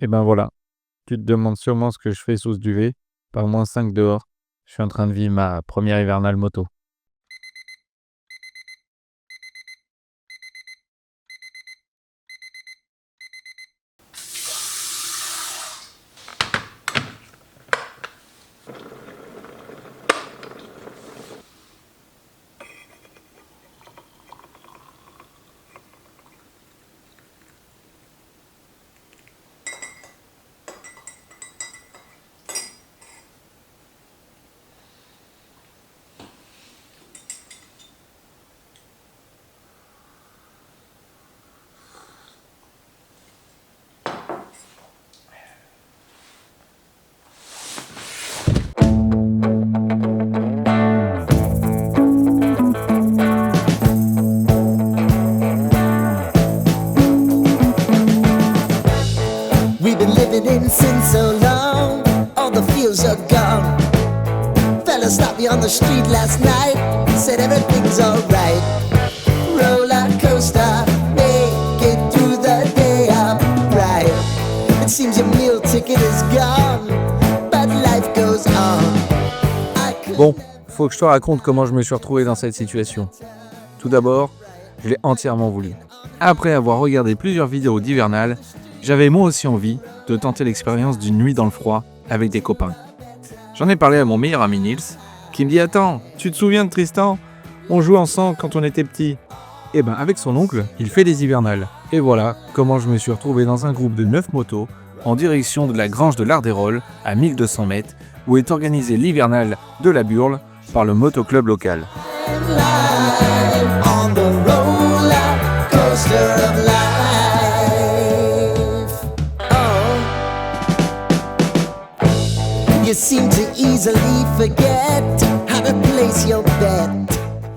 Et ben voilà, tu te demandes sûrement ce que je fais sous ce duvet, par -5 dehors. Je suis en train de vivre ma première hivernale moto. We've been living in sin so long, all the fields are gone. Fella stopped me on the street last night, said everything's alright. Roller coaster, make it through the day, I'm right. It seems your meal ticket is gone, but life goes on. Bon, faut que je te raconte comment je me suis retrouvé dans cette situation. Tout d'abord, je l'ai entièrement voulu. Après avoir regardé plusieurs vidéos d'hivernales, j'avais moi aussi envie de tenter l'expérience d'une nuit dans le froid avec des copains. J'en ai parlé à mon meilleur ami Nils, qui me dit « Attends, tu te souviens de Tristan ? On jouait ensemble quand on était petits. » Et ben avec son oncle, il fait des hivernales. Et voilà comment je me suis retrouvé dans un groupe de 9 motos en direction de la grange de l'Ardérol à 1200 mètres où est organisée l'hivernale de la Burle par le motoclub local. On the roller coaster of life. Oh, you seem to easily forget how to place your bet.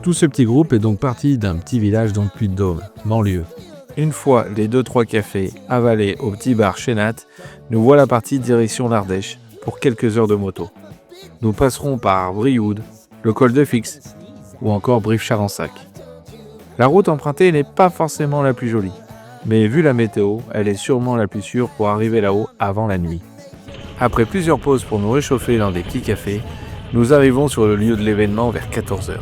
Tout ce petit groupe est donc parti d'un petit village dans le Puy-de-Dôme, banlieue. Une fois les 2-3 cafés avalés au petit bar Chénat, nous voilà partis direction l'Ardèche pour quelques heures de moto. Nous passerons par Brioude, le col de Fix ou encore Brive-Charensac. La route empruntée n'est pas forcément la plus jolie, mais vu la météo, elle est sûrement la plus sûre pour arriver là-haut avant la nuit. Après plusieurs pauses pour nous réchauffer dans des petits cafés, nous arrivons sur le lieu de l'événement vers 14h.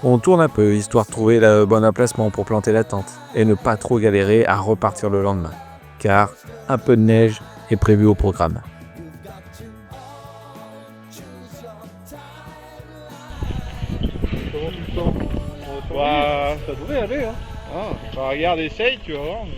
On tourne un peu, histoire de trouver le bon emplacement pour planter la tente et ne pas trop galérer à repartir le lendemain, car un peu de neige est prévu au programme. Comment tu te sens? Bah, ça devrait aller, hein. Bah, regarde, essaye, tu vas voir. Mais...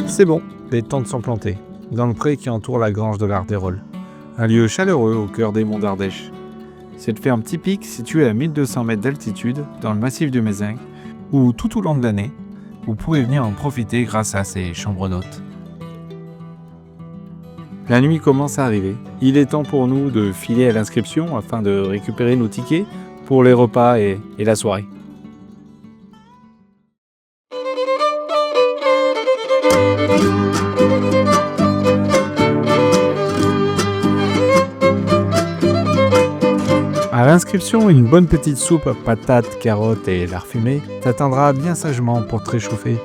C'est bon, les tentes sont plantées, dans le pré qui entoure la grange de l'Ardérol. Un lieu chaleureux au cœur des monts d'Ardèche. C'est fait un petit pic situé à 1200 mètres d'altitude dans le massif du Mézenc, où tout au long de l'année, vous pourrez venir en profiter grâce à ces chambres d'hôtes. La nuit commence à arriver. Il est temps pour nous de filer à l'inscription afin de récupérer nos tickets pour les repas et la soirée. À l'inscription, une bonne petite soupe à patates, carottes et lard fumé t'attendra bien sagement pour te réchauffer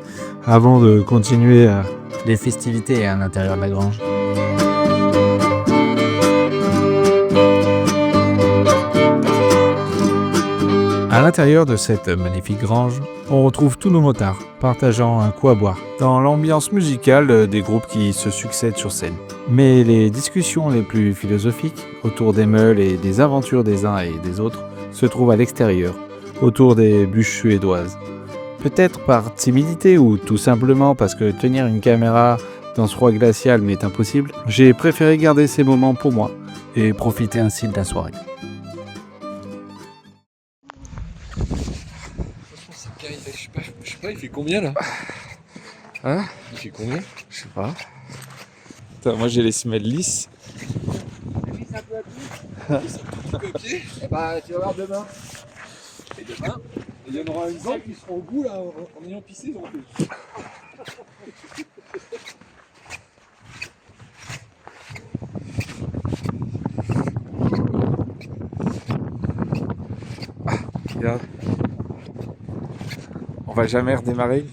avant de continuer les festivités à l'intérieur de la grange. À l'intérieur de cette magnifique grange, on retrouve tous nos motards partageant un coup à boire dans l'ambiance musicale des groupes qui se succèdent sur scène. Mais les discussions les plus philosophiques autour des meules et des aventures des uns et des autres se trouvent à l'extérieur, autour des bûches suédoises. Peut-être par timidité ou tout simplement parce que tenir une caméra dans ce froid glacial m'est impossible, j'ai préféré garder ces moments pour moi et profiter ainsi de la soirée. Je sais pas, il fait combien là? Hein? Il fait combien? Je sais pas. Putain, moi j'ai les semelles lisses. Copier? Eh bah tu vas voir demain. Et demain, il y en aura une grande qui seront au bout là, en ayant pissé, ils auront fait. Regarde. On va jamais redémarrer.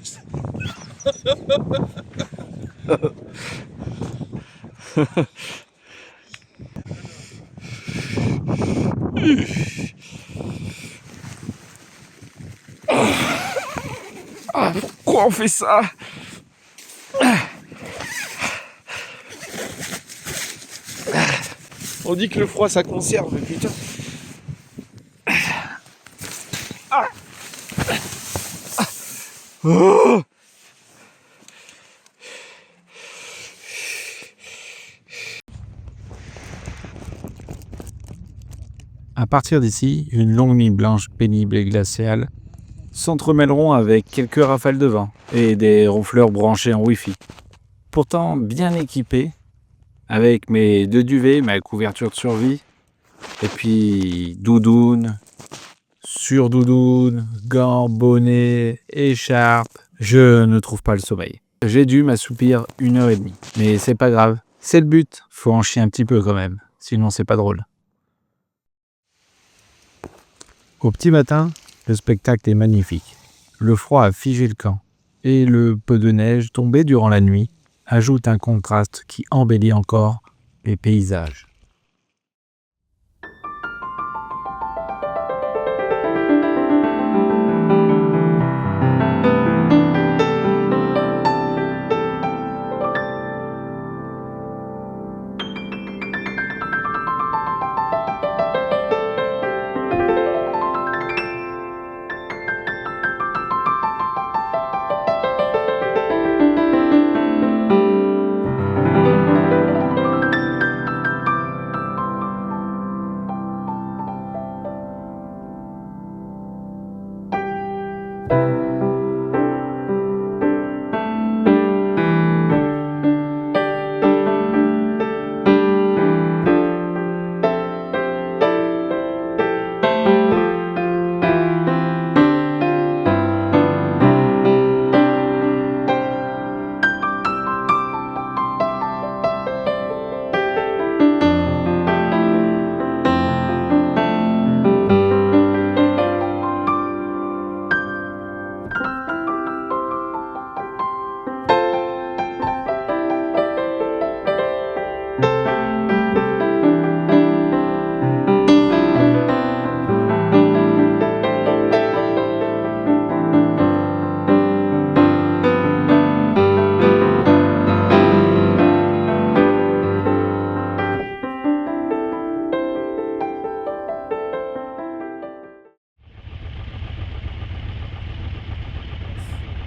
Pourquoi on fait ça? On dit que le froid ça conserve, mais putain. Oh, à partir d'ici, une longue nuit blanche pénible et glaciale s'entremêleront avec quelques rafales de vent et des ronfleurs branchés en Wi-Fi. Pourtant bien équipé, avec mes 2 duvets, ma couverture de survie, et puis doudoune, surdoudoune, gants, bonnet, écharpe, je ne trouve pas le sommeil. J'ai dû m'assoupir 1h30, mais c'est pas grave, c'est le but, faut en chier un petit peu quand même, sinon c'est pas drôle. Au petit matin, le spectacle est magnifique. Le froid a figé le camp, et le peu de neige tombé durant la nuit ajoute un contraste qui embellit encore les paysages.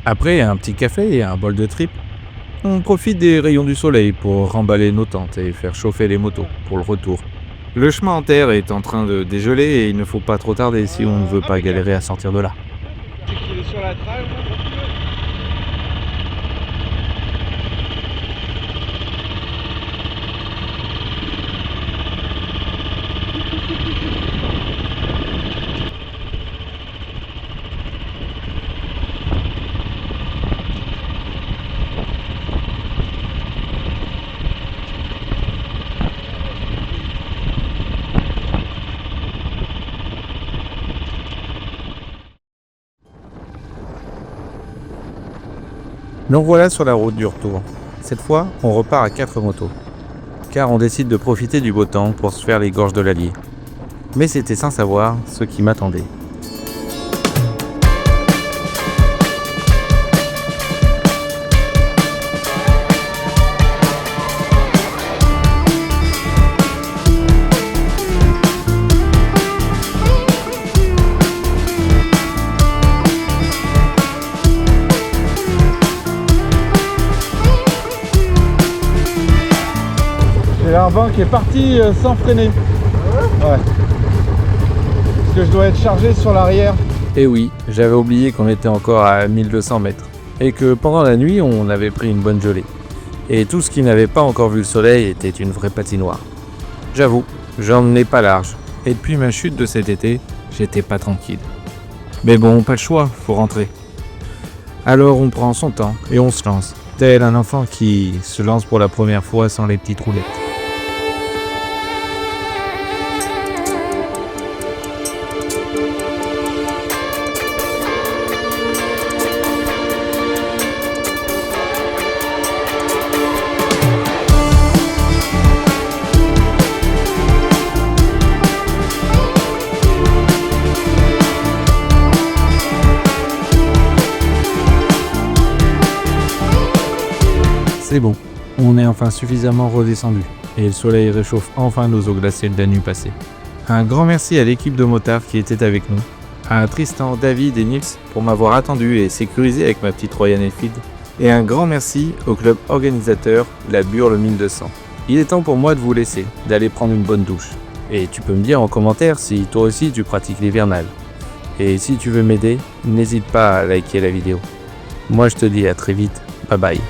Après un petit café et un bol de tripes, on profite des rayons du soleil pour remballer nos tentes et faire chauffer les motos pour le retour. Le chemin en terre est en train de dégeler et il ne faut pas trop tarder si on ne veut pas galérer à sortir de là. C'est qu'il est sur la trail. Nous voilà sur la route du retour. Cette fois, on repart à 4 motos. Car on décide de profiter du beau temps pour se faire les gorges de l'Allier. Mais c'était sans savoir ce qui m'attendait. J'ai l'air avant qui est parti sans freiner. Ouais. Parce que je dois être chargé sur l'arrière. Et oui, j'avais oublié qu'on était encore à 1200 mètres. Et que pendant la nuit, on avait pris une bonne gelée. Et tout ce qui n'avait pas encore vu le soleil était une vraie patinoire. J'avoue, j'en ai pas large. Et depuis ma chute de cet été, j'étais pas tranquille. Mais bon, pas le choix, faut rentrer. Alors on prend son temps et on se lance, tel un enfant qui se lance pour la première fois sans les petites roulettes. C'est bon, on est enfin suffisamment redescendu et le soleil réchauffe enfin nos eaux glacées de la nuit passée. Un grand merci à l'équipe de motards qui était avec nous, à Tristan, David et Nils pour m'avoir attendu et sécurisé avec ma petite Royal Enfield, et un grand merci au club organisateur La Burle 1200. Il est temps pour moi de vous laisser, d'aller prendre une bonne douche. Et tu peux me dire en commentaire si toi aussi tu pratiques l'hivernal. Et si tu veux m'aider, n'hésite pas à liker la vidéo. Moi je te dis à très vite, bye bye.